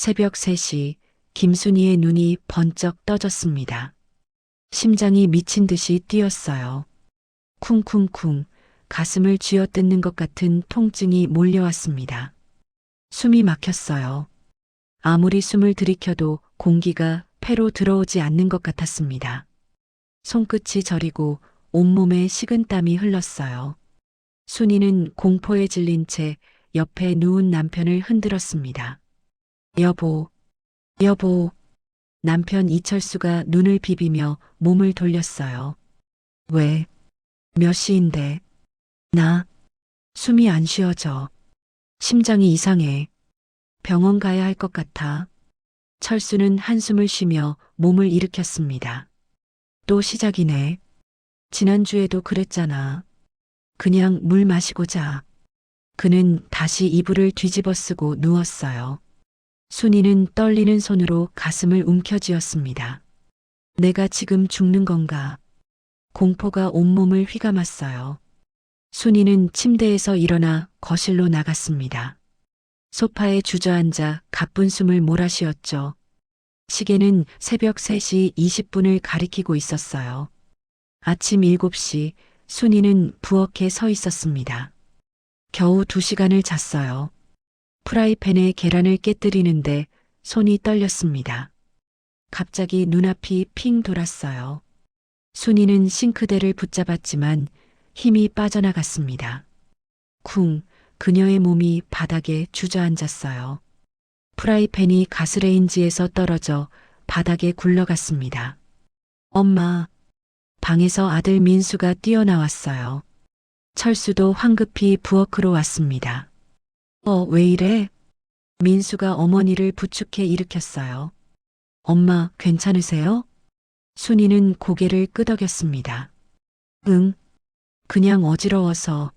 새벽 3시 김순희의 눈이 번쩍 떠졌습니다. 심장이 미친 듯이 뛰었어요. 쿵쿵쿵 가슴을 쥐어뜯는 것 같은 통증이 몰려왔습니다. 숨이 막혔어요. 아무리 숨을 들이켜도 공기가 폐로 들어오지 않는 것 같았습니다. 손끝이 저리고 온몸에 식은땀이 흘렀어요. 순이는 공포에 질린 채 옆에 누운 남편을 흔들었습니다. 여보, 여보. 남편 이철수가 눈을 비비며 몸을 돌렸어요. 왜? 몇 시인데? 나 숨이 안 쉬어져. 심장이 이상해. 병원 가야 할 것 같아. 철수는 한숨을 쉬며 몸을 일으켰습니다. 또 시작이네. 지난주에도 그랬잖아. 그냥 물 마시고 자. 그는 다시 이불을 뒤집어 쓰고 누웠어요. 순이는 떨리는 손으로 가슴을 움켜쥐었습니다. 내가 지금 죽는 건가? 공포가 온몸을 휘감았어요. 순이는 침대에서 일어나 거실로 나갔습니다. 소파에 주저앉아 가쁜 숨을 몰아쉬었죠. 시계는 새벽 3시 20분을 가리키고 있었어요. 아침 7시 순이는 부엌에 서 있었습니다. 겨우 2시간을 잤어요. 프라이팬에 계란을 깨뜨리는데 손이 떨렸습니다. 갑자기 눈앞이 핑 돌았어요. 순이는 싱크대를 붙잡았지만 힘이 빠져나갔습니다. 쿵, 그녀의 몸이 바닥에 주저앉았어요. 프라이팬이 가스레인지에서 떨어져 바닥에 굴러갔습니다. 엄마, 방에서 아들 민수가 뛰어나왔어요. 철수도 황급히 부엌으로 왔습니다. 왜 이래? 민수가 어머니를 부축해 일으켰어요. 엄마, 괜찮으세요? 순이는 고개를 끄덕였습니다. 응, 그냥 어지러워서.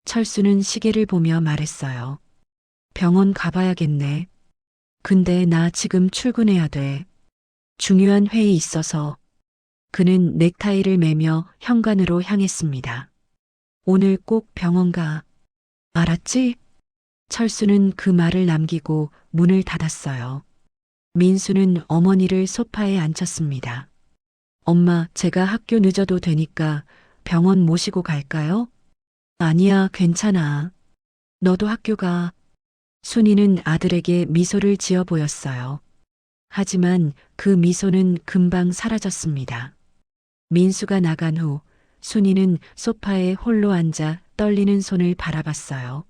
철수는 시계를 보며 말했어요. 병원 가봐야겠네. 근데 나 지금 출근해야 돼. 중요한 회의 있어서. 그는 넥타이를 매며 현관으로 향했습니다. 오늘 꼭 병원 가. 알았지? 철수는 그 말을 남기고 문을 닫았어요. 민수는 어머니를 소파에 앉혔습니다. 엄마, 제가 학교 늦어도 되니까 병원 모시고 갈까요? 아니야, 괜찮아. 너도 학교 가. 순이는 아들에게 미소를 지어 보였어요. 하지만 그 미소는 금방 사라졌습니다. 민수가 나간 후 순이는 소파에 홀로 앉아 떨리는 손을 바라봤어요.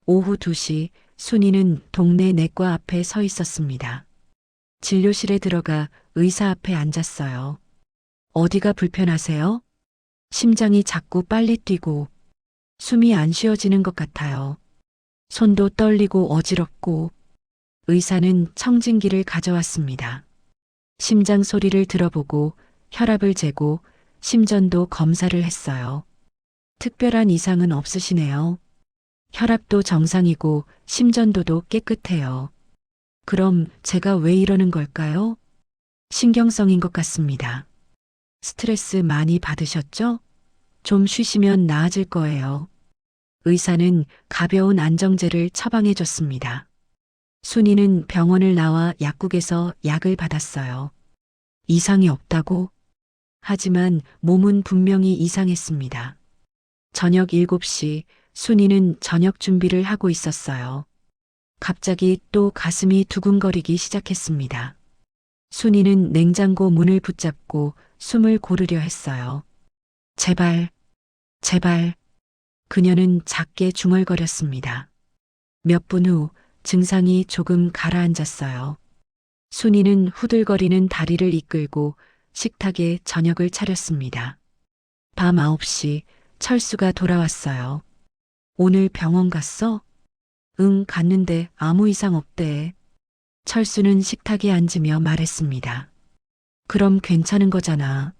오후 2시 순이는 동네 내과 앞에 서 있었습니다. 진료실에 들어가 의사 앞에 앉았어요. 어디가 불편하세요? 심장이 자꾸 빨리 뛰고 숨이 안 쉬어지는 것 같아요. 손도 떨리고 어지럽고. 의사는 청진기를 가져왔습니다. 심장 소리를 들어보고 혈압을 재고 심전도 검사를 했어요. 특별한 이상은 없으시네요. 혈압도 정상이고 심전도도 깨끗해요. 그럼 제가 왜 이러는 걸까요? 신경성인 것 같습니다. 스트레스 많이 받으셨죠? 좀 쉬시면 나아질 거예요. 의사는 가벼운 안정제를 처방해 줬습니다. 순이는 병원을 나와 약국에서 약을 받았어요. 이상이 없다고? 하지만 몸은 분명히 이상했습니다. 저녁 7시 순이는 저녁 준비를 하고 있었어요. 갑자기 또 가슴이 두근거리기 시작했습니다. 순이는 냉장고 문을 붙잡고 숨을 고르려 했어요. 제발, 제발. 그녀는 작게 중얼거렸습니다. 몇 분 후 증상이 조금 가라앉았어요. 순이는 후들거리는 다리를 이끌고 식탁에 저녁을 차렸습니다. 밤 9시 철수가 돌아왔어요. 오늘 병원 갔어? 응, 갔는데 아무 이상 없대. 철수는 식탁에 앉으며 말했습니다. 그럼 괜찮은 거잖아.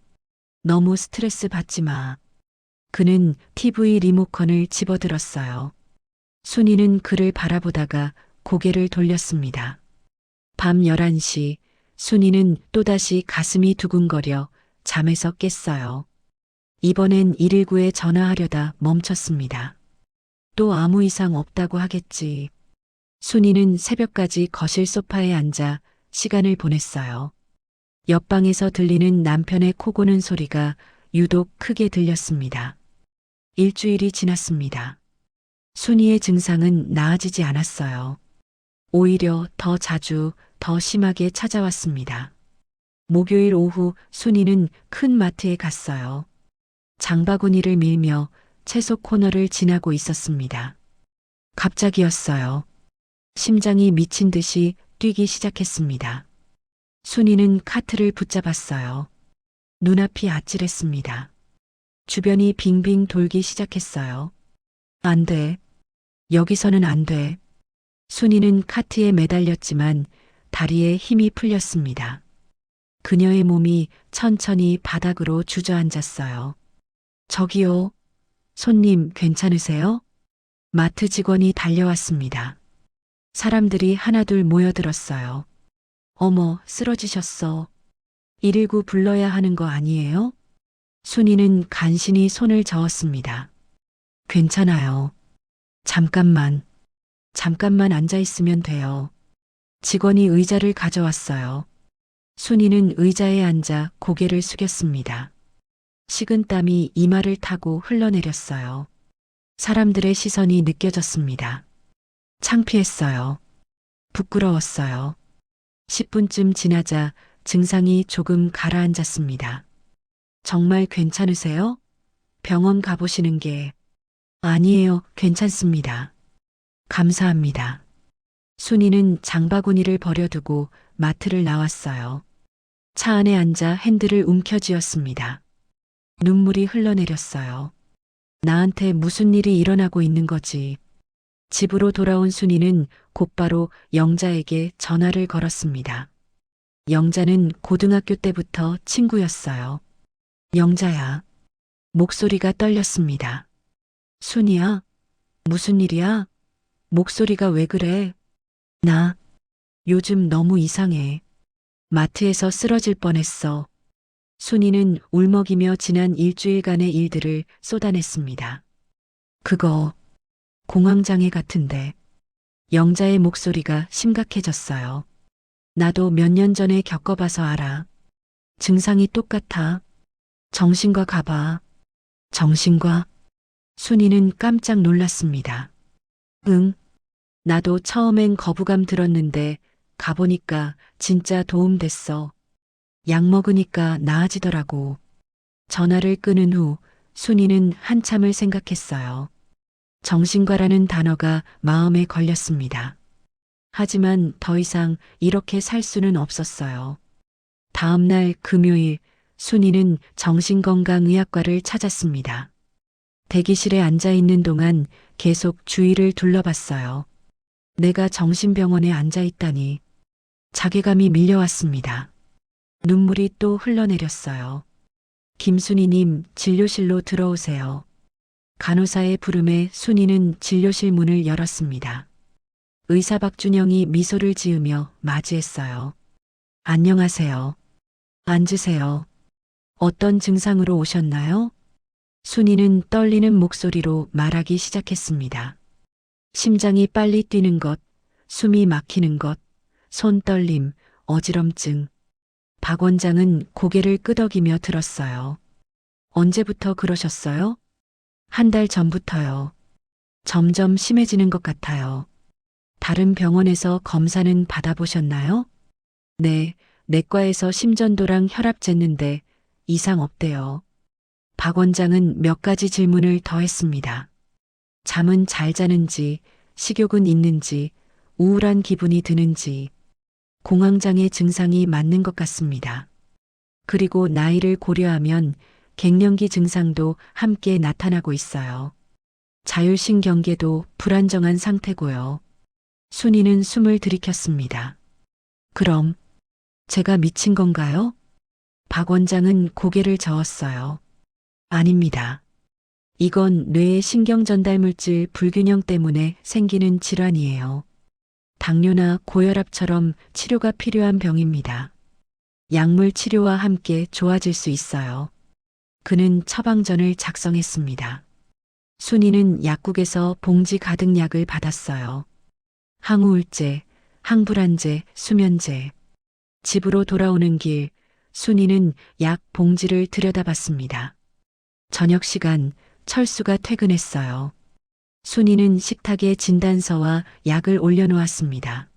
너무 스트레스 받지 마. 그는 TV 리모컨을 집어들었어요. 순이는 그를 바라보다가 고개를 돌렸습니다. 밤 11시 순이는 또다시 가슴이 두근거려 잠에서 깼어요. 이번엔 119에 전화하려다 멈췄습니다. 또 아무 이상 없다고 하겠지. 순이는 새벽까지 거실 소파에 앉아 시간을 보냈어요. 옆방에서 들리는 남편의 코 고는 소리가 유독 크게 들렸습니다. 일주일이 지났습니다. 순이의 증상은 나아지지 않았어요. 오히려 더 자주, 더 심하게 찾아왔습니다. 목요일 오후 순이는 큰 마트에 갔어요. 장바구니를 밀며 채소 코너를 지나고 있었습니다. 갑자기였어요. 심장이 미친 듯이 뛰기 시작했습니다. 순이는 카트를 붙잡았어요. 눈앞이 아찔했습니다. 주변이 빙빙 돌기 시작했어요. 안 돼. 여기서는 안 돼. 순이는 카트에 매달렸지만 다리에 힘이 풀렸습니다. 그녀의 몸이 천천히 바닥으로 주저앉았어요. 저기요. 손님 괜찮으세요? 마트 직원이 달려왔습니다. 사람들이 하나둘 모여들었어요. 어머, 쓰러지셨어. 119 불러야 하는 거 아니에요? 순이는 간신히 손을 저었습니다. 괜찮아요. 잠깐만 앉아 있으면 돼요. 직원이 의자를 가져왔어요. 순이는 의자에 앉아 고개를 숙였습니다. 식은땀이 이마를 타고 흘러내렸어요. 사람들의 시선이 느껴졌습니다. 창피했어요. 부끄러웠어요. 10분쯤 지나자 증상이 조금 가라앉았습니다. 정말 괜찮으세요? 병원 가보시는 게. 아니에요, 괜찮습니다. 감사합니다. 순이는 장바구니를 버려두고 마트를 나왔어요. 차 안에 앉아 핸들을 움켜쥐었습니다. 눈물이 흘러내렸어요. 나한테 무슨 일이 일어나고 있는 거지. 집으로 돌아온 순이는 곧바로 영자에게 전화를 걸었습니다. 영자는 고등학교 때부터 친구였어요. 영자야. 목소리가 떨렸습니다. 순이야? 무슨 일이야? 목소리가 왜 그래? 나 요즘 너무 이상해. 마트에서 쓰러질 뻔했어. 순이는 울먹이며 지난 일주일간의 일들을 쏟아냈습니다. 그거 공황장애 같은데. 영자의 목소리가 심각해졌어요. 나도 몇 년 전에 겪어봐서 알아. 증상이 똑같아. 정신과 가봐. 정신과? 순이는 깜짝 놀랐습니다. 응. 나도 처음엔 거부감 들었는데 가보니까 진짜 도움됐어. 약 먹으니까 나아지더라고. 전화를 끊은 후 순이는 한참을 생각했어요. 정신과라는 단어가 마음에 걸렸습니다. 하지만 더 이상 이렇게 살 수는 없었어요. 다음 날 금요일 순이는 정신건강의학과를 찾았습니다. 대기실에 앉아 있는 동안 계속 주위를 둘러봤어요. 내가 정신병원에 앉아 있다니. 자괴감이 밀려왔습니다. 눈물이 또 흘러내렸어요. 김순이님, 진료실로 들어오세요. 간호사의 부름에 순이는 진료실 문을 열었습니다. 의사 박준영이 미소를 지으며 맞이했어요. 안녕하세요. 앉으세요. 어떤 증상으로 오셨나요? 순이는 떨리는 목소리로 말하기 시작했습니다. 심장이 빨리 뛰는 것, 숨이 막히는 것, 손떨림, 어지럼증. 박 원장은 고개를 끄덕이며 들었어요. 언제부터 그러셨어요? 한 달 전부터요. 점점 심해지는 것 같아요. 다른 병원에서 검사는 받아보셨나요? 네, 내과에서 심전도랑 혈압 쟀는데 이상 없대요. 박 원장은 몇 가지 질문을 더 했습니다. 잠은 잘 자는지, 식욕은 있는지, 우울한 기분이 드는지, 공황장애 증상이 맞는 것 같습니다. 그리고 나이를 고려하면 갱년기 증상도 함께 나타나고 있어요. 자율신경계도 불안정한 상태고요. 순이는 숨을 들이켰습니다. 그럼 제가 미친 건가요? 박 원장은 고개를 저었어요. 아닙니다. 이건 뇌의 신경전달물질 불균형 때문에 생기는 질환이에요. 당뇨나 고혈압처럼 치료가 필요한 병입니다. 약물 치료와 함께 좋아질 수 있어요. 그는 처방전을 작성했습니다. 순이는 약국에서 봉지 가득 약을 받았어요. 항우울제, 항불안제, 수면제. 집으로 돌아오는 길, 순이는 약 봉지를 들여다봤습니다. 저녁 시간, 철수가 퇴근했어요. 순이는 식탁에 진단서와 약을 올려놓았습니다.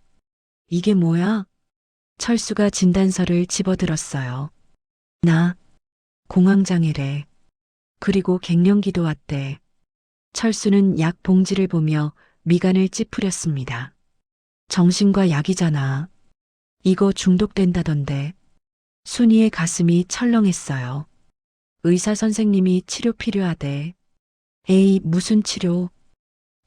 이게 뭐야? 철수가 진단서를 집어들었어요. 나, 공황장애래. 그리고 갱년기도 왔대. 철수는 약 봉지를 보며 미간을 찌푸렸습니다. 정신과 약이잖아. 이거 중독된다던데. 순이의 가슴이 철렁했어요. 의사 선생님이 치료 필요하대. 에이, 무슨 치료?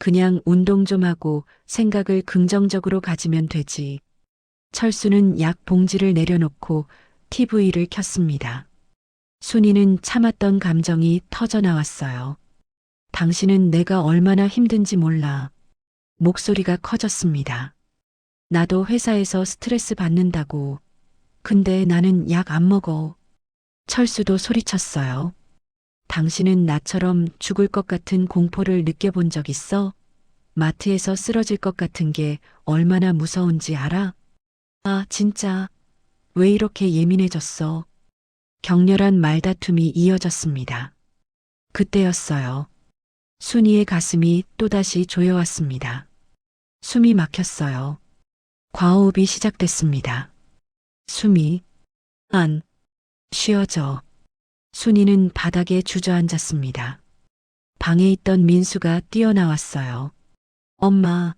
그냥 운동 좀 하고 생각을 긍정적으로 가지면 되지. 철수는 약 봉지를 내려놓고 TV를 켰습니다. 순이는 참았던 감정이 터져 나왔어요. 당신은 내가 얼마나 힘든지 몰라. 목소리가 커졌습니다. 나도 회사에서 스트레스 받는다고. 근데 나는 약 안 먹어. 철수도 소리쳤어요. 당신은 나처럼 죽을 것 같은 공포를 느껴본 적 있어? 마트에서 쓰러질 것 같은 게 얼마나 무서운지 알아? 아, 진짜. 왜 이렇게 예민해졌어? 격렬한 말다툼이 이어졌습니다. 그때였어요. 순이의 가슴이 또다시 조여왔습니다. 숨이 막혔어요. 과호흡이 시작됐습니다. 숨이 안 쉬어져. 순이는 바닥에 주저앉았습니다. 방에 있던 민수가 뛰어나왔어요. 엄마.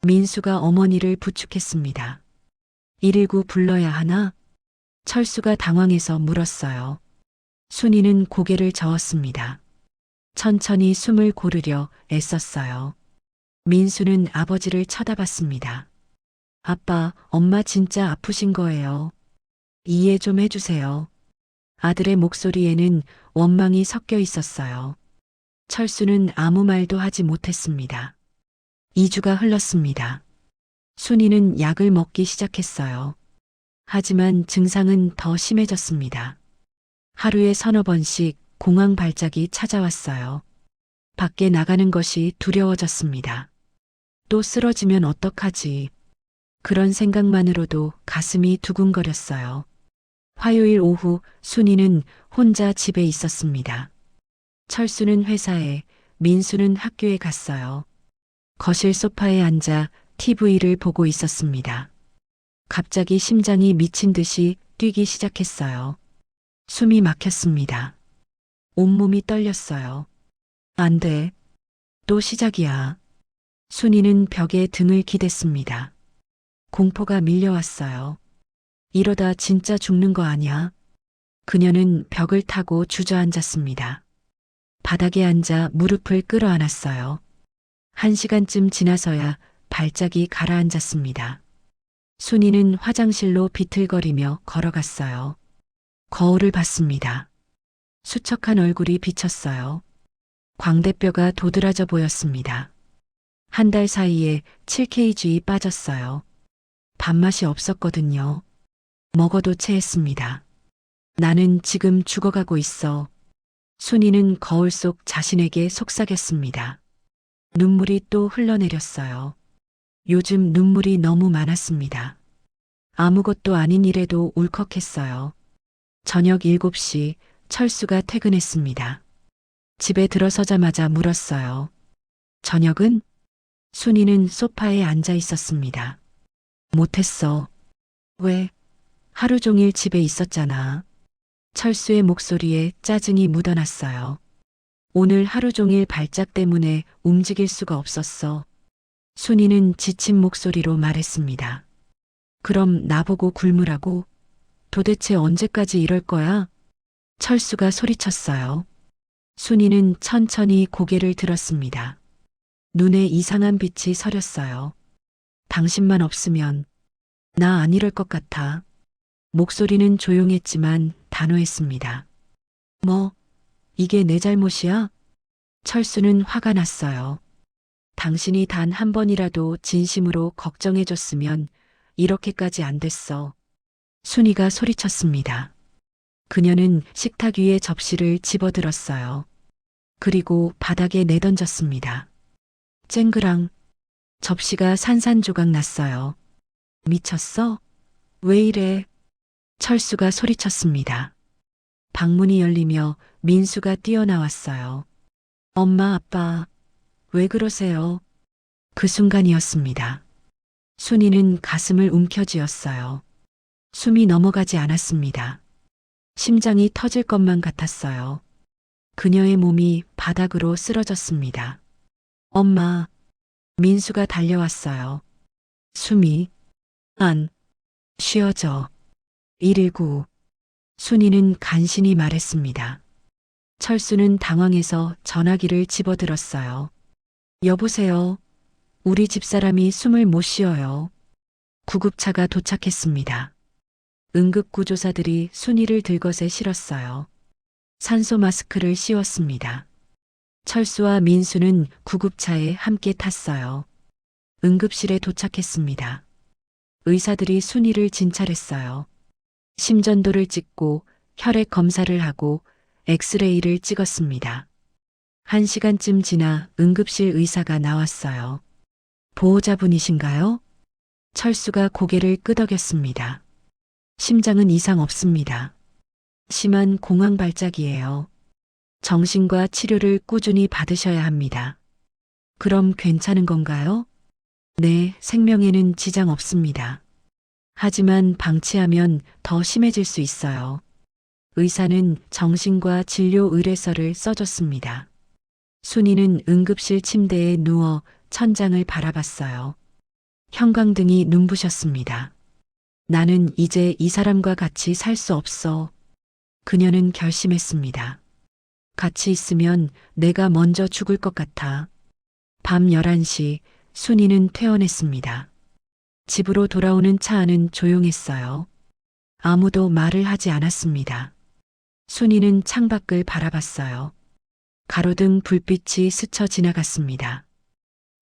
민수가 어머니를 부축했습니다. 119 불러야 하나? 철수가 당황해서 물었어요. 순이는 고개를 저었습니다. 천천히 숨을 고르려 애썼어요. 민수는 아버지를 쳐다봤습니다. 아빠, 엄마 진짜 아프신 거예요. 이해 좀 해주세요. 아들의 목소리에는 원망이 섞여 있었어요. 철수는 아무 말도 하지 못했습니다. 2주가 흘렀습니다. 순이는 약을 먹기 시작했어요. 하지만 증상은 더 심해졌습니다. 하루에 서너 번씩 공황 발작이 찾아왔어요. 밖에 나가는 것이 두려워졌습니다. 또 쓰러지면 어떡하지? 그런 생각만으로도 가슴이 두근거렸어요. 화요일 오후 순이는 혼자 집에 있었습니다. 철수는 회사에, 민수는 학교에 갔어요. 거실 소파에 앉아 TV를 보고 있었습니다. 갑자기 심장이 미친 듯이 뛰기 시작했어요. 숨이 막혔습니다. 온몸이 떨렸어요. 안 돼. 또 시작이야. 순이는 벽에 등을 기댔습니다. 공포가 밀려왔어요. 이러다 진짜 죽는 거 아니야? 그녀는 벽을 타고 주저앉았습니다. 바닥에 앉아 무릎을 끌어안았어요. 1시간쯤 지나서야 발작이 가라앉았습니다. 순이는 화장실로 비틀거리며 걸어갔어요. 거울을 봤습니다. 수척한 얼굴이 비쳤어요. 광대뼈가 도드라져 보였습니다. 한 달 사이에 7kg이 빠졌어요. 밥맛이 없었거든요. 먹어도 체했습니다. 나는 지금 죽어가고 있어. 순이는 거울 속 자신에게 속삭였습니다. 눈물이 또 흘러내렸어요. 요즘 눈물이 너무 많았습니다. 아무것도 아닌 일에도 울컥했어요. 저녁 7시 철수가 퇴근했습니다. 집에 들어서자마자 물었어요. 저녁은? 순이는 소파에 앉아 있었습니다. 못했어. 왜? 하루 종일 집에 있었잖아. 철수의 목소리에 짜증이 묻어났어요. 오늘 하루 종일 발작 때문에 움직일 수가 없었어. 순이는 지친 목소리로 말했습니다. 그럼 나보고 굶으라고? 도대체 언제까지 이럴 거야? 철수가 소리쳤어요. 순이는 천천히 고개를 들었습니다. 눈에 이상한 빛이 서렸어요. 당신만 없으면 나 안 이럴 것 같아. 목소리는 조용했지만 단호했습니다. 뭐, 이게 내 잘못이야? 철수는 화가 났어요. 당신이 단 한 번이라도 진심으로 걱정해줬으면 이렇게까지 안 됐어. 순이가 소리쳤습니다. 그녀는 식탁 위에 접시를 집어들었어요. 그리고 바닥에 내던졌습니다. 쨍그랑 접시가 산산조각 났어요. 미쳤어? 왜 이래? 철수가 소리쳤습니다. 방문이 열리며 민수가 뛰어나왔어요. 엄마, 아빠, 왜 그러세요? 그 순간이었습니다. 순이는 가슴을 움켜쥐었어요. 숨이 넘어가지 않았습니다. 심장이 터질 것만 같았어요. 그녀의 몸이 바닥으로 쓰러졌습니다. 엄마, 민수가 달려왔어요. 숨이 안 쉬어져. 119. 순이는 간신히 말했습니다. 철수는 당황해서 전화기를 집어들었어요. 여보세요. 우리 집사람이 숨을 못 쉬어요. 구급차가 도착했습니다. 응급구조사들이 순이를 들것에 실었어요. 산소 마스크를 씌웠습니다. 철수와 민수는 구급차에 함께 탔어요. 응급실에 도착했습니다. 의사들이 순이를 진찰했어요. 심전도를 찍고 혈액 검사를 하고 엑스레이를 찍었습니다. 1시간쯤 지나 응급실 의사가 나왔어요. 보호자분이신가요? 철수가 고개를 끄덕였습니다. 심장은 이상 없습니다. 심한 공황 발작이에요. 정신과 치료를 꾸준히 받으셔야 합니다. 그럼 괜찮은 건가요? 네, 생명에는 지장 없습니다. 하지만 방치하면 더 심해질 수 있어요. 의사는 정신과 진료 의뢰서를 써줬습니다. 순이는 응급실 침대에 누워 천장을 바라봤어요. 형광등이 눈부셨습니다. 나는 이제 이 사람과 같이 살 수 없어. 그녀는 결심했습니다. 같이 있으면 내가 먼저 죽을 것 같아. 밤 11시 순이는 퇴원했습니다. 집으로 돌아오는 차 안은 조용했어요. 아무도 말을 하지 않았습니다. 순이는 창밖을 바라봤어요. 가로등 불빛이 스쳐 지나갔습니다.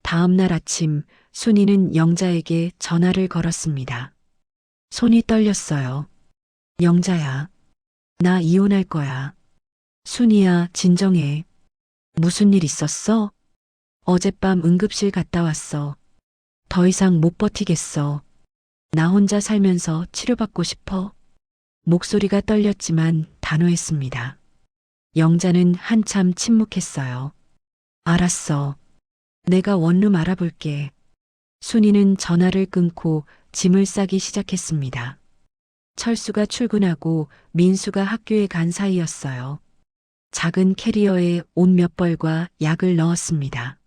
다음 날 아침 순이는 영자에게 전화를 걸었습니다. 손이 떨렸어요. 영자야, 나 이혼할 거야. 순이야, 진정해. 무슨 일 있었어? 어젯밤 응급실 갔다 왔어. 더 이상 못 버티겠어. 나 혼자 살면서 치료받고 싶어. 목소리가 떨렸지만 단호했습니다. 영자는 한참 침묵했어요. 알았어. 내가 원룸 알아볼게. 순이는 전화를 끊고 짐을 싸기 시작했습니다. 철수가 출근하고 민수가 학교에 간 사이였어요. 작은 캐리어에 옷 몇 벌과 약을 넣었습니다.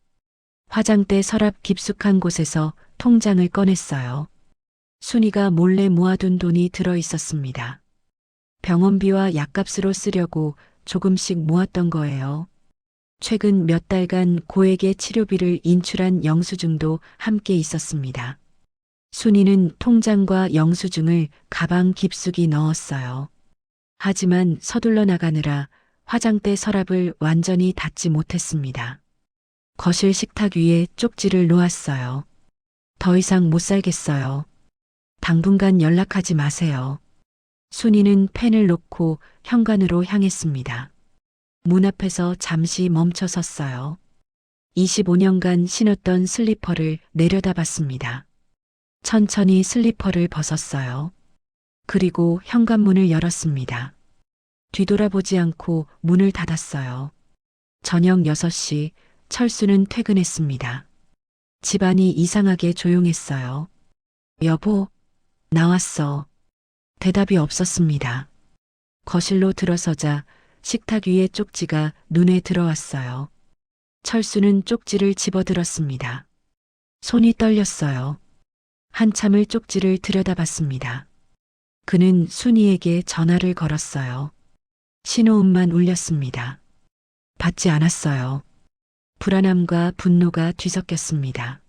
화장대 서랍 깊숙한 곳에서 통장을 꺼냈어요. 순이가 몰래 모아둔 돈이 들어 있었습니다. 병원비와 약값으로 쓰려고 조금씩 모았던 거예요. 최근 몇 달간 고액의 치료비를 인출한 영수증도 함께 있었습니다. 순이는 통장과 영수증을 가방 깊숙이 넣었어요. 하지만 서둘러 나가느라 화장대 서랍을 완전히 닫지 못했습니다. 거실 식탁 위에 쪽지를 놓았어요. 더 이상 못 살겠어요. 당분간 연락하지 마세요. 순이는 펜을 놓고 현관으로 향했습니다. 문 앞에서 잠시 멈춰 섰어요. 25년간 신었던 슬리퍼를 내려다봤습니다. 천천히 슬리퍼를 벗었어요. 그리고 현관문을 열었습니다. 뒤돌아보지 않고 문을 닫았어요. 저녁 6시 철수는 퇴근했습니다. 집안이 이상하게 조용했어요. 여보, 나왔어. 대답이 없었습니다. 거실로 들어서자 식탁 위의 쪽지가 눈에 들어왔어요. 철수는 쪽지를 집어들었습니다. 손이 떨렸어요. 한참을 쪽지를 들여다봤습니다. 그는 순이에게 전화를 걸었어요. 신호음만 울렸습니다. 받지 않았어요. 불안함과 분노가 뒤섞였습니다.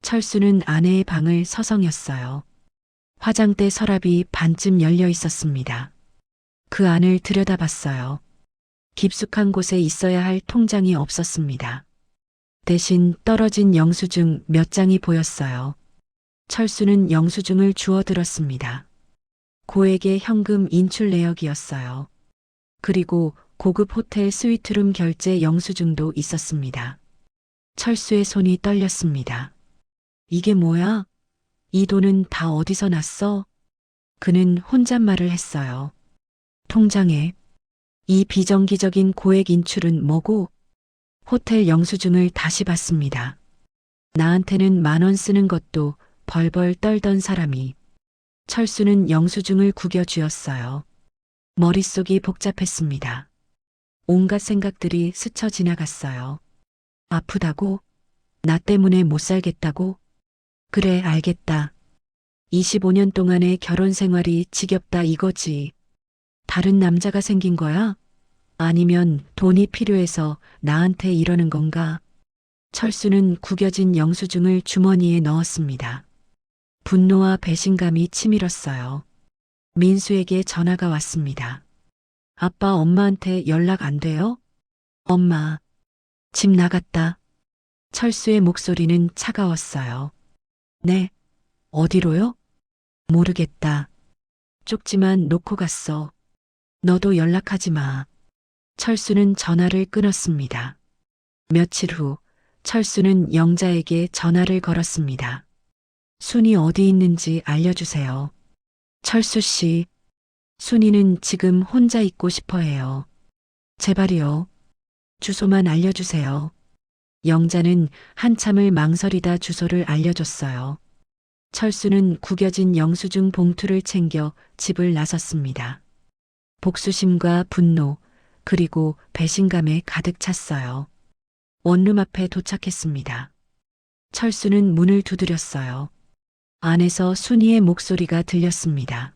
철수는 아내의 방을 서성였어요. 화장대 서랍이 반쯤 열려 있었습니다. 그 안을 들여다봤어요. 깊숙한 곳에 있어야 할 통장이 없었습니다. 대신 떨어진 영수증 몇 장이 보였어요. 철수는 영수증을 주워들었습니다. 고액의 현금 인출 내역이었어요. 그리고 고급 호텔 스위트룸 결제 영수증도 있었습니다. 철수의 손이 떨렸습니다. 이게 뭐야? 이 돈은 다 어디서 났어? 그는 혼잣말을 했어요. 통장에. 이 비정기적인 고액 인출은 뭐고? 호텔 영수증을 다시 받습니다. 나한테는 10,000원 쓰는 것도 벌벌 떨던 사람이. 철수는 영수증을 구겨 쥐었어요. 머릿속이 복잡했습니다. 온갖 생각들이 스쳐 지나갔어요. 아프다고? 나 때문에 못 살겠다고? 그래, 알겠다. 25년 동안의 결혼 생활이 지겹다 이거지. 다른 남자가 생긴 거야? 아니면 돈이 필요해서 나한테 이러는 건가? 철수는 구겨진 영수증을 주머니에 넣었습니다. 분노와 배신감이 치밀었어요. 민수에게 전화가 왔습니다. 아빠, 엄마한테 연락 안 돼요? 엄마, 집 나갔다. 철수의 목소리는 차가웠어요. 네, 어디로요? 모르겠다. 쪽지만 놓고 갔어. 너도 연락하지 마. 철수는 전화를 끊었습니다. 며칠 후, 철수는 영자에게 전화를 걸었습니다. 순이 어디 있는지 알려주세요. 철수 씨, 순이는 지금 혼자 있고 싶어 해요. 제발이요. 주소만 알려주세요. 영자는 한참을 망설이다 주소를 알려줬어요. 철수는 구겨진 영수증 봉투를 챙겨 집을 나섰습니다. 복수심과 분노, 그리고 배신감에 가득 찼어요. 원룸 앞에 도착했습니다. 철수는 문을 두드렸어요. 안에서 순이의 목소리가 들렸습니다.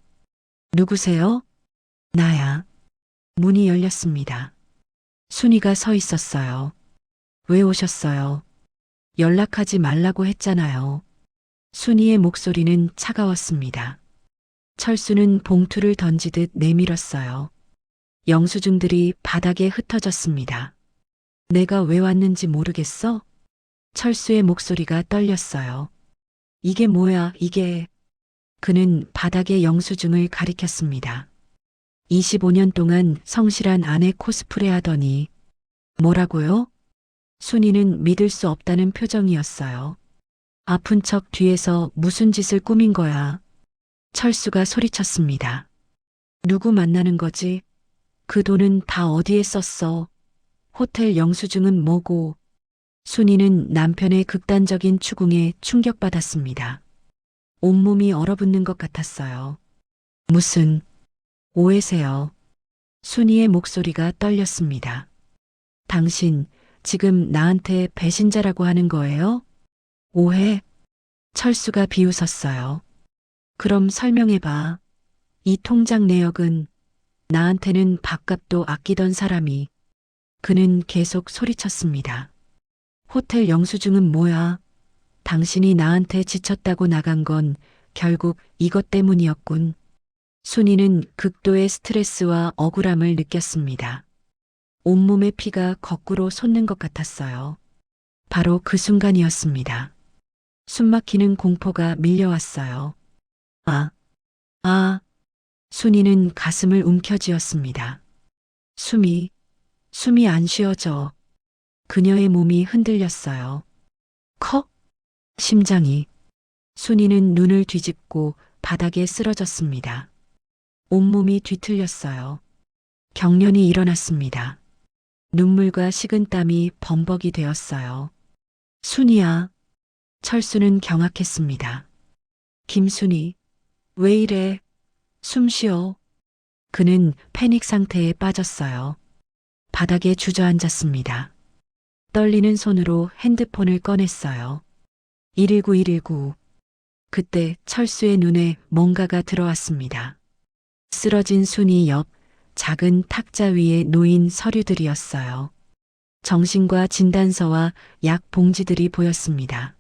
누구세요? 나야. 문이 열렸습니다. 순이가 서 있었어요. 왜 오셨어요? 연락하지 말라고 했잖아요. 순이의 목소리는 차가웠습니다. 철수는 봉투를 던지듯 내밀었어요. 영수증들이 바닥에 흩어졌습니다. 내가 왜 왔는지 모르겠어? 철수의 목소리가 떨렸어요. 이게 뭐야, 이게. 그는 바닥에 영수증을 가리켰습니다. 25년 동안 성실한 아내 코스프레 하더니. 뭐라고요? 순이는 믿을 수 없다는 표정이었어요. 아픈 척 뒤에서 무슨 짓을 꾸민 거야? 철수가 소리쳤습니다. 누구 만나는 거지? 그 돈은 다 어디에 썼어? 호텔 영수증은 뭐고? 순이는 남편의 극단적인 추궁에 충격받았습니다. 온몸이 얼어붙는 것 같았어요. 무슨 오해세요? 순이의 목소리가 떨렸습니다. 당신 지금 나한테 배신자라고 하는 거예요? 오해? 철수가 비웃었어요. 그럼 설명해봐. 이 통장 내역은 나한테는 밥값도 아끼던 사람이. 그는 계속 소리쳤습니다. 호텔 영수증은 뭐야? 당신이 나한테 지쳤다고 나간 건 결국 이것 때문이었군. 순이는 극도의 스트레스와 억울함을 느꼈습니다. 온몸의 피가 거꾸로 솟는 것 같았어요. 바로 그 순간이었습니다. 숨막히는 공포가 밀려왔어요. 순이는 가슴을 움켜쥐었습니다. 숨이 안 쉬어져. 그녀의 몸이 흔들렸어요. 심장이. 순이는 눈을 뒤집고 바닥에 쓰러졌습니다. 온몸이 뒤틀렸어요. 경련이 일어났습니다. 눈물과 식은땀이 범벅이 되었어요. 순이야. 철수는 경악했습니다. 김순이, 왜 이래? 숨 쉬어. 그는 패닉 상태에 빠졌어요. 바닥에 주저앉았습니다. 떨리는 손으로 핸드폰을 꺼냈어요. 119, 119. 그때 철수의 눈에 뭔가가 들어왔습니다. 쓰러진 순이 옆 작은 탁자 위에 놓인 서류들이었어요. 정신과 진단서와 약 봉지들이 보였습니다.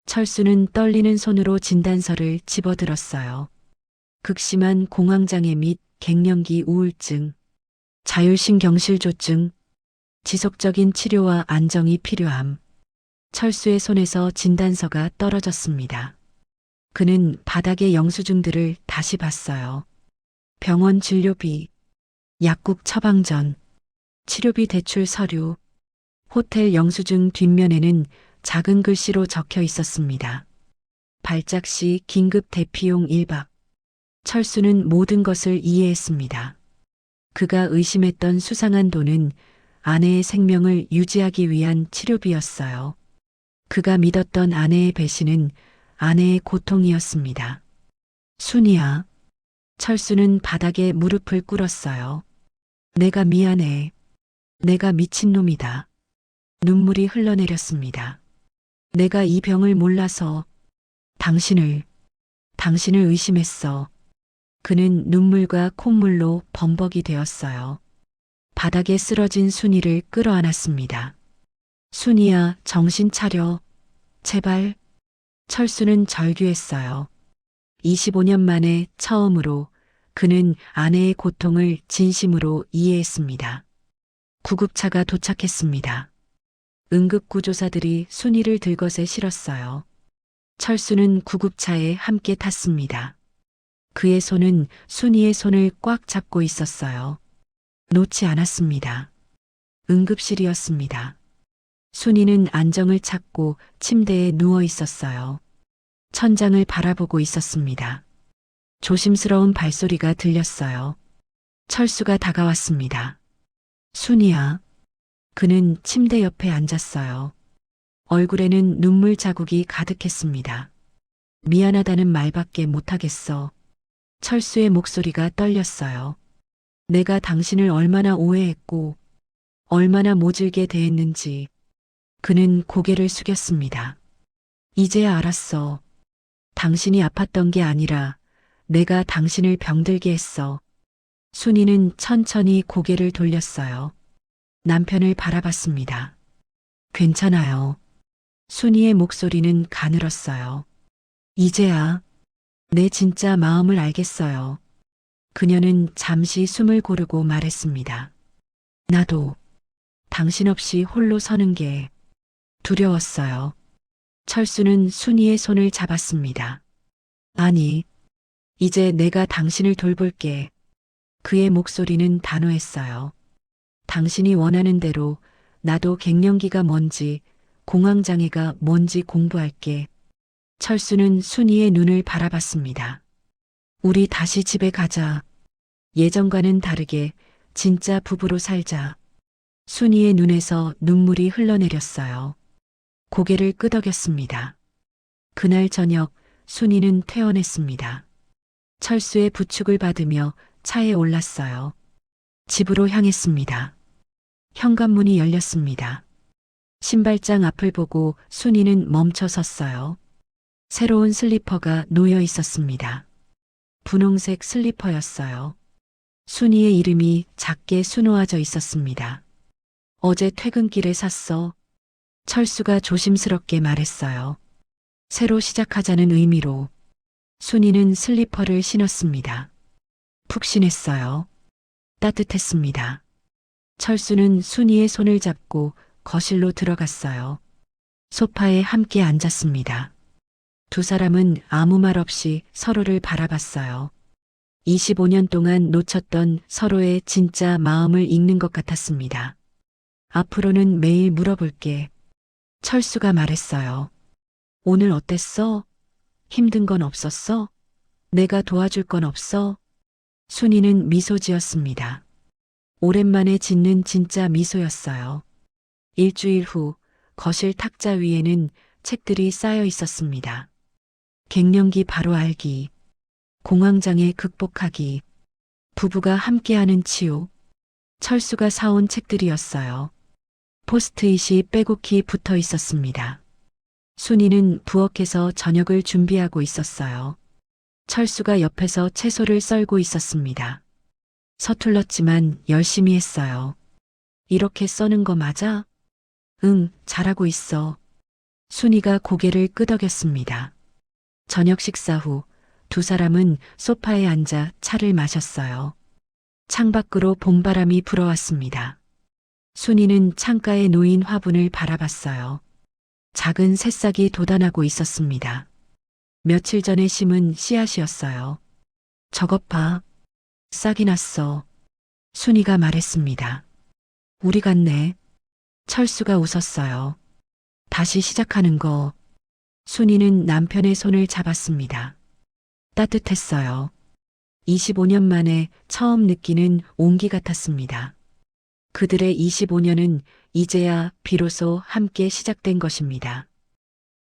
철수는 떨리는 손으로 진단서를 집어들었어요. 극심한 공황장애 및 갱년기 우울증, 자율신경실조증, 지속적인 치료와 안정이 필요함. 철수의 손에서 진단서가 떨어졌습니다. 그는 바닥의 영수증들을 다시 봤어요. 병원 진료비, 약국 처방전, 치료비 대출 서류, 호텔 영수증 뒷면에는 작은 글씨로 적혀 있었습니다. 발작 시 긴급 대피용 1박. 철수는 모든 것을 이해했습니다. 그가 의심했던 수상한 돈은 아내의 생명을 유지하기 위한 치료비였어요. 그가 믿었던 아내의 배신은 아내의 고통이었습니다. 순이야. 철수는 바닥에 무릎을 꿇었어요. 내가 미안해. 내가 미친놈이다. 눈물이 흘러내렸습니다. 내가 이 병을 몰라서 당신을 의심했어. 그는 눈물과 콧물로 범벅이 되었어요. 바닥에 쓰러진 순이를 끌어안았습니다. 순이야, 정신 차려. 제발. 철수는 절규했어요. 25년 만에 처음으로 그는 아내의 고통을 진심으로 이해했습니다. 구급차가 도착했습니다. 응급구조사들이 순이를 들것에 실었어요. 철수는 구급차에 함께 탔습니다. 그의 손은 순이의 손을 꽉 잡고 있었어요. 놓지 않았습니다. 응급실이었습니다. 순이는 안정을 찾고 침대에 누워 있었어요. 천장을 바라보고 있었습니다. 조심스러운 발소리가 들렸어요. 철수가 다가왔습니다. 순이야. 그는 침대 옆에 앉았어요. 얼굴에는 눈물 자국이 가득했습니다. 미안하다는 말밖에 못하겠어. 철수의 목소리가 떨렸어요. 내가 당신을 얼마나 오해했고 얼마나 모질게 대했는지. 그는 고개를 숙였습니다. 이제야 알았어. 당신이 아팠던 게 아니라 내가 당신을 병들게 했어. 순이는 천천히 고개를 돌렸어요. 남편을 바라봤습니다. 괜찮아요. 순이의 목소리는 가늘었어요. 이제야 내 진짜 마음을 알겠어요. 그녀는 잠시 숨을 고르고 말했습니다. 나도 당신 없이 홀로 서는 게 두려웠어요. 철수는 순이의 손을 잡았습니다. 아니, 이제 내가 당신을 돌볼게. 그의 목소리는 단호했어요. 당신이 원하는 대로 나도 갱년기가 뭔지, 공황장애가 뭔지 공부할게. 철수는 순이의 눈을 바라봤습니다. 우리 다시 집에 가자. 예전과는 다르게 진짜 부부로 살자. 순이의 눈에서 눈물이 흘러내렸어요. 고개를 끄덕였습니다. 그날 저녁 순이는 퇴원했습니다. 철수의 부축을 받으며 차에 올랐어요. 집으로 향했습니다. 현관문이 열렸습니다. 신발장 앞을 보고 순이는 멈춰 섰어요. 새로운 슬리퍼가 놓여 있었습니다. 분홍색 슬리퍼였어요. 순이의 이름이 작게 수놓아져 있었습니다. 어제 퇴근길에 샀어. 철수가 조심스럽게 말했어요. 새로 시작하자는 의미로. 순이는 슬리퍼를 신었습니다. 푹신했어요. 따뜻했습니다. 철수는 순이의 손을 잡고 거실로 들어갔어요. 소파에 함께 앉았습니다. 두 사람은 아무 말 없이 서로를 바라봤어요. 25년 동안 놓쳤던 서로의 진짜 마음을 읽는 것 같았습니다. 앞으로는 매일 물어볼게. 철수가 말했어요. 오늘 어땠어? 힘든 건 없었어? 내가 도와줄 건 없어? 순이는 미소 지었습니다. 오랜만에 짓는 진짜 미소였어요. 일주일 후 거실 탁자 위에는 책들이 쌓여 있었습니다. 갱년기 바로 알기, 공황장애 극복하기, 부부가 함께하는 치유. 철수가 사온 책들이었어요. 포스트잇이 빼곡히 붙어 있었습니다. 순이는 부엌에서 저녁을 준비하고 있었어요. 철수가 옆에서 채소를 썰고 있었습니다. 서툴렀지만 열심히 했어요. 이렇게 써는 거 맞아? 응, 잘하고 있어. 순이가 고개를 끄덕였습니다. 저녁 식사 후 두 사람은 소파에 앉아 차를 마셨어요. 창밖으로 봄바람이 불어왔습니다. 순이는 창가에 놓인 화분을 바라봤어요. 작은 새싹이 돋아나고 있었습니다. 며칠 전에 심은 씨앗이었어요. 저것 봐. 싹이 났어. 순이가 말했습니다. 우리 같네. 철수가 웃었어요. 다시 시작하는 거 순이는 남편의 손을 잡았습니다. 따뜻했어요. 25년 만에 처음 느끼는 온기 같았습니다. 그들의 25년은 이제야 비로소 함께 시작된 것입니다.